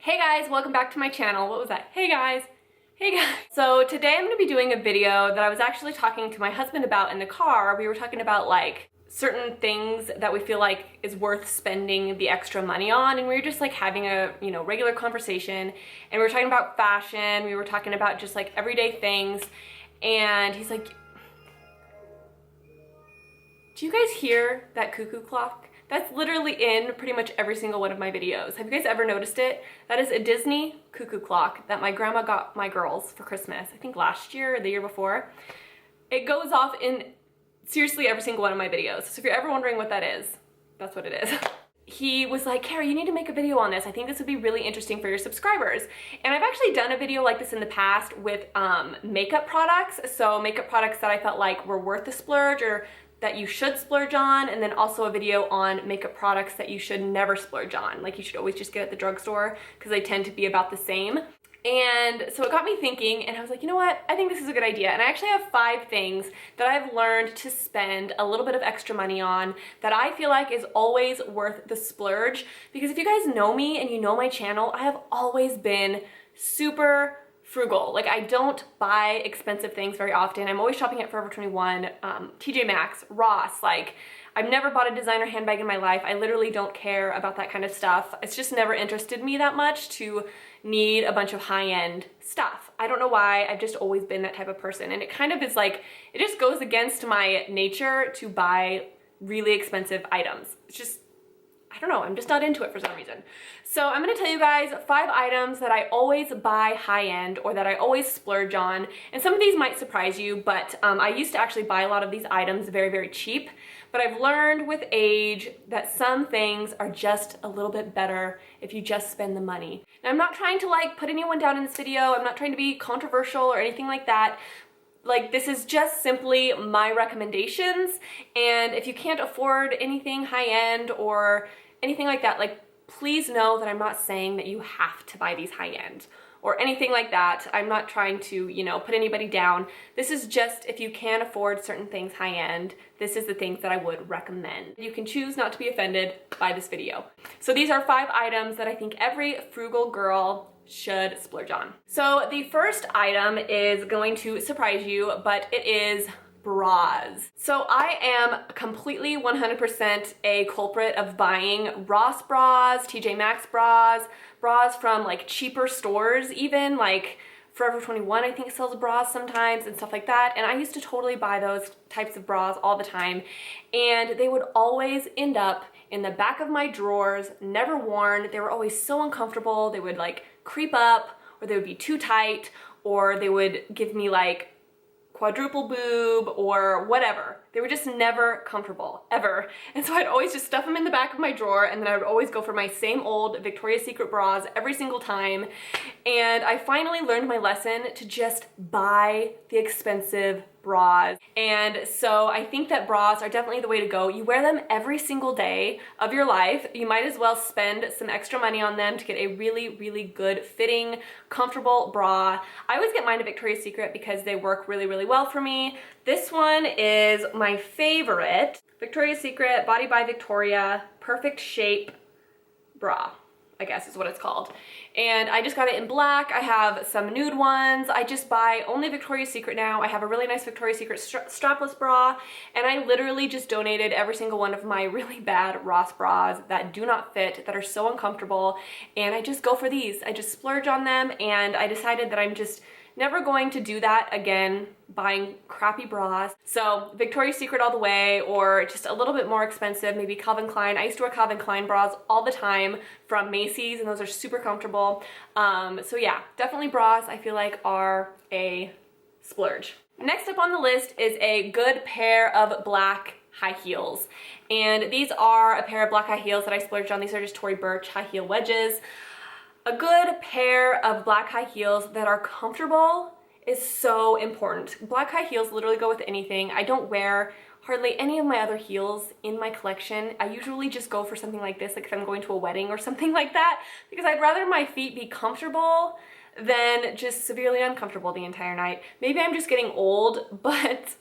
Hey guys, welcome back to my channel. What was that? Hey guys. Hey guys. So today I'm going to be doing a video that I was actually talking to my husband about in the car. We were talking about like certain things that we feel like is worth spending the extra money on, and we were just like having a, regular conversation, and we were talking about fashion, we were talking about just like everyday things, and he's like, do you guys hear that cuckoo clock? That's literally in pretty much every single one of my videos. Have you guys ever noticed it? That is a Disney cuckoo clock that my grandma got my girls for Christmas, I think last year or the year before. It goes off in seriously every single one of my videos. So if you're ever wondering what that is, that's what it is. He was like, Carah, you need to make a video on this. I think this would be really interesting for your subscribers. And I've actually done a video like this in the past with makeup products. So makeup products that I felt like were worth the splurge or that you should splurge on, and then also a video on makeup products that you should never splurge on. Like you should always just get at the drugstore because they tend to be about the same. And so it got me thinking, and I was like, you know what? I think this is a good idea. And I actually have 5 things that I've learned to spend a little bit of extra money on that I feel like is always worth the splurge. Because if you guys know me and you know my channel, I have always been super frugal. Like I don't buy expensive things very often. I'm always shopping at Forever 21, TJ Maxx, Ross. Like I've never bought a designer handbag in my life. I literally don't care about that kind of stuff. It's just never interested me that much to need a bunch of high-end stuff. I don't know why. I've just always been that type of person. And it kind of is like, it just goes against my nature to buy really expensive items. It's just, I don't know, I'm just not into it for some reason. So I'm gonna tell you guys 5 items that I always buy high-end or that I always splurge on. And some of these might surprise you, but I used to actually buy a lot of these items very, very cheap. But I've learned with age that some things are just a little bit better if you just spend the money. Now I'm not trying to like put anyone down in this video. I'm not trying to be controversial or anything like that. Like this is just simply my recommendations. And if you can't afford anything high-end or anything like that, like please know that I'm not saying that you have to buy these high-end or anything like that. I'm not trying to, put anybody down. This is just if you can afford certain things high-end, this is the things that I would recommend. You can choose not to be offended by this video. So these are 5 items that I think every frugal girl should splurge on. So the first item is going to surprise you, but it is bras. So I am completely 100% a culprit of buying Ross bras, TJ Maxx bras, bras from like cheaper stores, even like Forever 21 I think sells bras sometimes and stuff like that. And I used to totally buy those types of bras all the time. And they would always end up in the back of my drawers, never worn. They were always so uncomfortable. They would like creep up, or they would be too tight, or they would give me like quadruple boob or whatever. They were just never comfortable, ever. And so I'd always just stuff them in the back of my drawer, and then I would always go for my same old Victoria's Secret bras every single time. And I finally learned my lesson to just buy the expensive bras. And so I think that bras are definitely the way to go. You wear them every single day of your life. You might as well spend some extra money on them to get a really, really good fitting, comfortable bra. I always get mine at Victoria's Secret because they work really, really well for me. This one is my favorite, Victoria's Secret Body by Victoria Perfect Shape Bra, I guess is what it's called. And I just got it in black. I have some nude ones. I just buy only Victoria's Secret now. I have a really nice Victoria's Secret strapless bra, and I literally just donated every single one of my really bad Ross bras that do not fit, that are so uncomfortable, and I just go for these. I just splurge on them, and I decided that I'm just never going to do that again, buying crappy bras. So Victoria's Secret all the way, or just a little bit more expensive, maybe Calvin Klein. I used to wear Calvin Klein bras all the time from Macy's, and those are super comfortable. So yeah, definitely bras I feel like are a splurge. Next up on the list is a good pair of black high heels. And these are a pair of black high heels that I splurged on. These are just Tory Burch high heel wedges. A good pair of black high heels that are comfortable is so important. Black high heels literally go with anything. I don't wear hardly any of my other heels in my collection. I usually just go for something like this, like if I'm going to a wedding or something like that, because I'd rather my feet be comfortable than just severely uncomfortable the entire night. Maybe I'm just getting old, but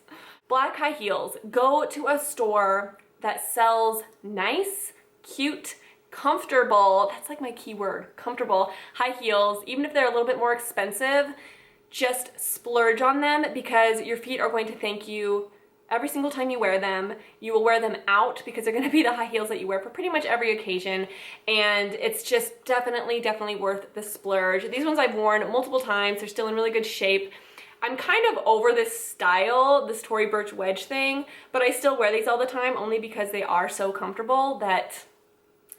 black high heels. Go to a store that sells nice, cute, comfortable, that's like my key word, comfortable high heels, even if they're a little bit more expensive, just splurge on them because your feet are going to thank you every single time you wear them. You will wear them out because they're gonna be the high heels that you wear for pretty much every occasion, and it's just definitely worth the splurge. These ones I've worn multiple times. They're still in really good shape. I'm kind of over this style, this Tory Burch wedge thing, but I still wear these all the time only because they are so comfortable that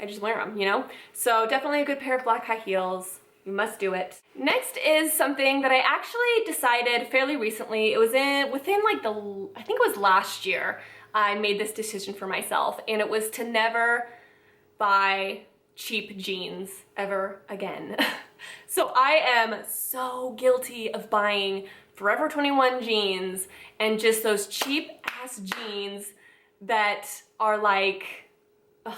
I just wear them, you know? So definitely a good pair of black high heels. You must do it. Next is something that I actually decided fairly recently. It was within like I think it was last year, I made this decision for myself, and it was to never buy cheap jeans ever again. So I am so guilty of buying Forever 21 jeans and just those cheap ass jeans that are like, ugh.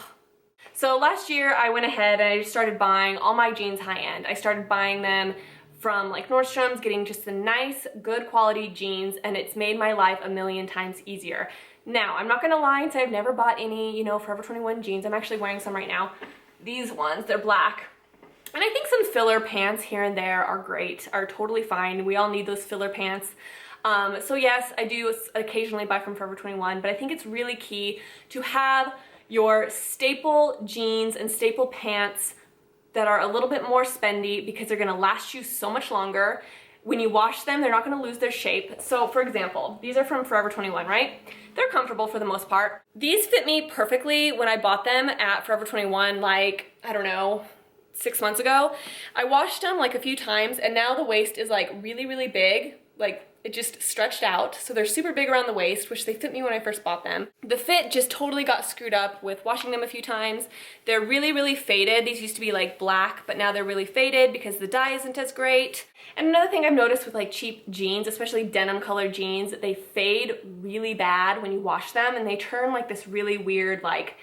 So last year I went ahead and I just started buying all my jeans high end. I started buying them from like Nordstrom's, getting just the nice, good quality jeans, and it's made my life a million times easier. Now, I'm not gonna lie and say I've never bought any, you know, Forever 21 jeans. I'm actually wearing some right now. These ones, they're black. And I think some filler pants here and there are great, are totally fine. We all need those filler pants. So yes, I do occasionally buy from Forever 21, but I think it's really key to have your staple jeans and staple pants that are a little bit more spendy because they're gonna last you so much longer. When you wash them, they're not gonna lose their shape. So for example, these are from Forever 21, right? They're comfortable for the most part. These fit me perfectly when I bought them at Forever 21, like, I don't know, 6 months ago. I washed them like a few times, and now the waist is like really big, like it just stretched out. So they're super big around the waist, which they fit me when I first bought them. The fit just totally got screwed up with washing them a few times. They're really faded. These used to be like black, but now they're really faded because the dye isn't as great. And another thing I've noticed with like cheap jeans, especially denim colored jeans, they fade really bad when you wash them, and they turn like this really weird like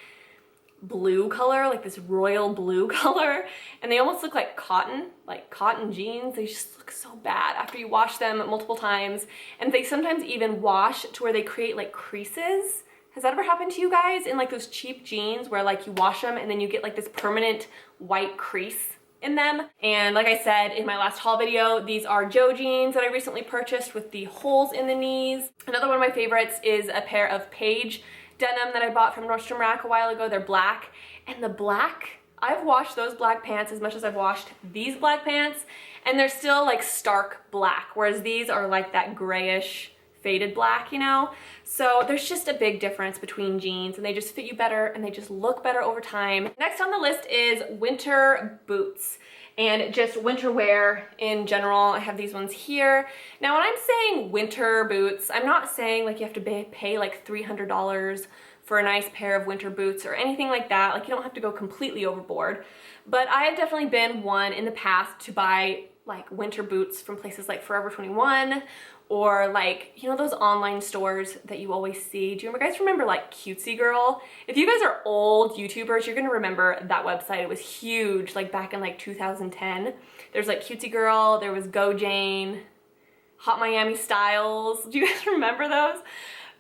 blue color, like this royal blue color, and they almost look like cotton jeans. They just look so bad after you wash them multiple times, and they sometimes even wash to where they create like creases. Has that ever happened to you guys in like those cheap jeans where like you wash them and then you get like this permanent white crease in them? And like I said in my last haul video, these are Joe jeans that I recently purchased with the holes in the knees. Another one of my favorites is a pair of Paige denim that I bought from Nordstrom Rack a while ago. They're black, and the black, I've washed those black pants as much as I've washed these black pants, and they're still like stark black, whereas these are like that grayish faded black, you know? So there's just a big difference between jeans, and they just fit you better and they just look better over time. Next on the list is winter boots and just winter wear in general. I have these ones here. Now when I'm saying winter boots, I'm not saying like you have to pay like $300 for a nice pair of winter boots or anything like that. Like you don't have to go completely overboard. But I have definitely been one in the past to buy like winter boots from places like Forever 21 or like, you know, those online stores that you always see. Do you guys remember like Cutesy Girl? If you guys are old YouTubers, you're gonna remember that website. It was huge, like back in like 2010. There's like Cutesy Girl, there was Go Jane, Hot Miami Styles. Do you guys remember those?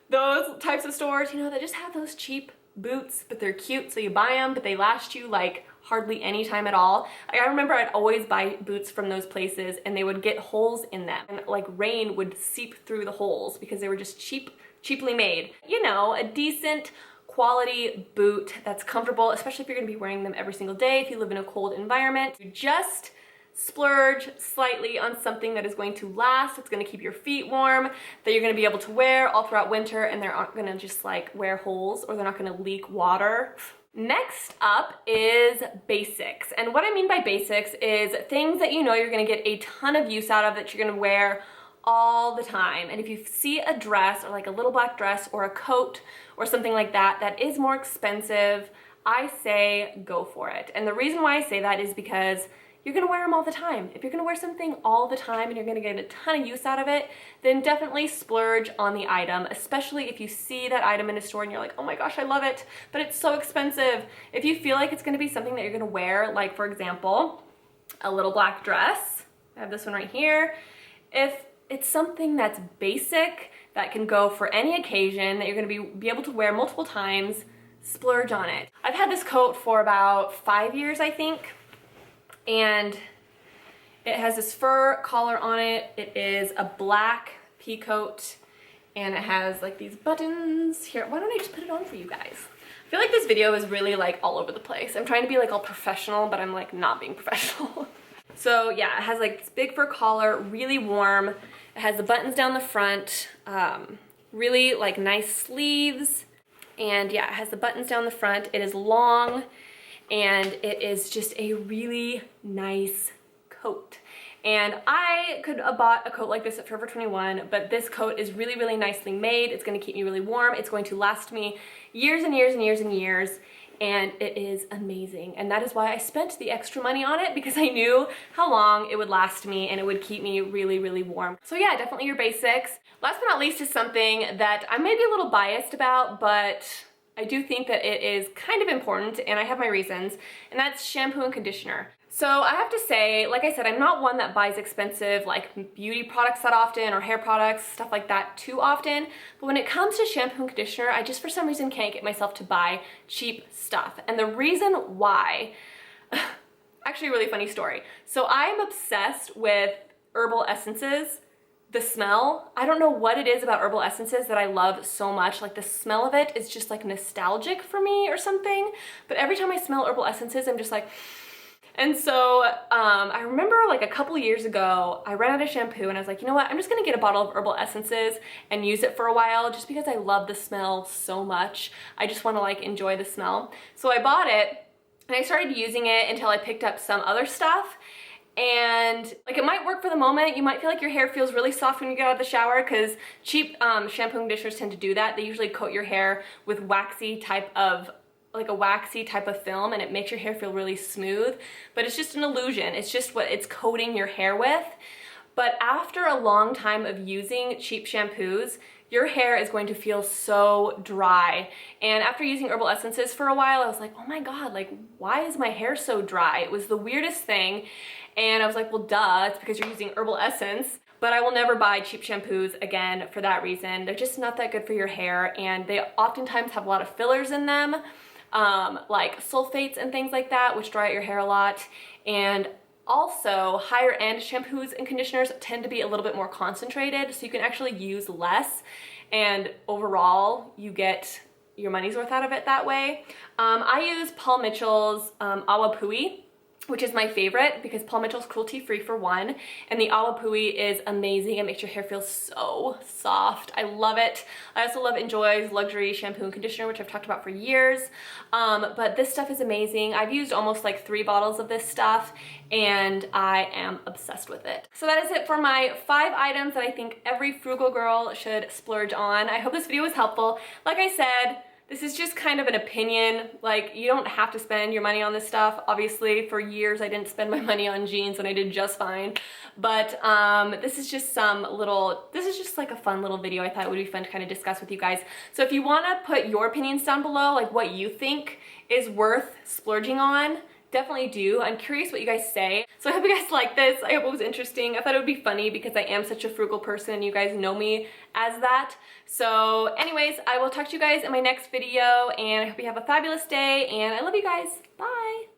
Those types of stores, you know, that just have those cheap boots, but they're cute, so you buy them, but they last you like hardly any time at all. I remember I'd always buy boots from those places, and they would get holes in them, and like rain would seep through the holes because they were just cheaply made. You know, a decent quality boot that's comfortable, especially if you're gonna be wearing them every single day, if you live in a cold environment. You just splurge slightly on something that is going to last, it's going to keep your feet warm, that you're going to be able to wear all throughout winter, and they're not going to just like wear holes, or they're not going to leak water. Next up is basics. And what I mean by basics is things that you know you're going to get a ton of use out of, that you're going to wear all the time. And if you see a dress, or like a little black dress or a coat or something like that, that is more expensive, I say go for it. And the reason why I say that is because you're gonna wear them all the time. If you're gonna wear something all the time and you're gonna get a ton of use out of it, then definitely splurge on the item, especially if you see that item in a store and you're like, oh my gosh, I love it, but it's so expensive. If you feel like it's gonna be something that you're gonna wear, like for example, a little black dress, I have this one right here. If it's something that's basic, that can go for any occasion, that you're gonna be able to wear multiple times, Splurge on it. I've had this coat for about 5 years, I think, and it has this fur collar on it. It is a black pea coat, and it has like these buttons here. Why don't I just put it on for you guys? I feel like this video is really like all over the place. I'm trying to be like all professional, but I'm like not being professional. So yeah, it has like this big fur collar, really warm. It has the buttons down the front, really like nice sleeves. And yeah, it has the buttons down the front. It is long, and it is just a really nice coat. And I could have bought a coat like this at Forever 21, but this coat is really, really nicely made. It's gonna keep me really warm. It's going to last me years and years and years and years, and it is amazing. And that is why I spent the extra money on it, because I knew how long it would last me and it would keep me really, really warm. So yeah, definitely your basics. Last but not least is something that I may be a little biased about, but I do think that it is kind of important, and I have my reasons, and that's shampoo and conditioner. So I have to say, like I said, I'm not one that buys expensive like beauty products that often, or hair products, stuff like that too often. But when it comes to shampoo and conditioner, I just for some reason can't get myself to buy cheap stuff. And the reason why, actually a really funny story. So I'm obsessed with herbal essences. The smell, I don't know what it is about herbal essences that I love so much. Like the smell of it is just like nostalgic for me or something. But every time I smell herbal essences, I'm just like, and so I remember like a couple years ago, I ran out of shampoo and I was like, you know what, I'm just gonna get a bottle of herbal essences and use it for a while just because I love the smell so much. I just wanna like enjoy the smell. So I bought it and I started using it until I picked up some other stuff. And like it might work for the moment. You might feel like your hair feels really soft when you get out of the shower, because cheap shampoo and conditioners tend to do that. They usually coat your hair with a waxy type of film, and it makes your hair feel really smooth, but it's just an illusion. It's just what it's coating your hair with. But after a long time of using cheap shampoos, your hair is going to feel so dry. And after using herbal essences for a while, I was like, oh my God, like why is my hair so dry? It was the weirdest thing. And I was like, well, duh, it's because you're using herbal essence. But I will never buy cheap shampoos again for that reason. They're just not that good for your hair, and they oftentimes have a lot of fillers in them, like sulfates and things like that, which dry out your hair a lot. And also, higher end shampoos and conditioners tend to be a little bit more concentrated, so you can actually use less, and overall, you get your money's worth out of it that way. I use Paul Mitchell's Awapui, which is my favorite because Paul Mitchell's cruelty-free for one, and the Awapui is amazing. It makes your hair feel so soft. I love it. I also love Enjoy's Luxury Shampoo and Conditioner, which I've talked about for years, but this stuff is amazing. I've used almost like 3 bottles of this stuff, and I am obsessed with it. So that is it for my 5 items that I think every frugal girl should splurge on. I hope this video was helpful. Like I said, this is just kind of an opinion. Like, you don't have to spend your money on this stuff. Obviously, for years I didn't spend my money on jeans and I did just fine. But this is just like a fun little video. I thought it would be fun to kind of discuss with you guys. So if you want to put your opinions down below, like what you think is worth splurging on, definitely do. I'm curious what you guys say. So I hope you guys liked this. I hope it was interesting. I thought it would be funny because I am such a frugal person and you guys know me as that. So anyways, I will talk to you guys in my next video, and I hope you have a fabulous day, and I love you guys. Bye.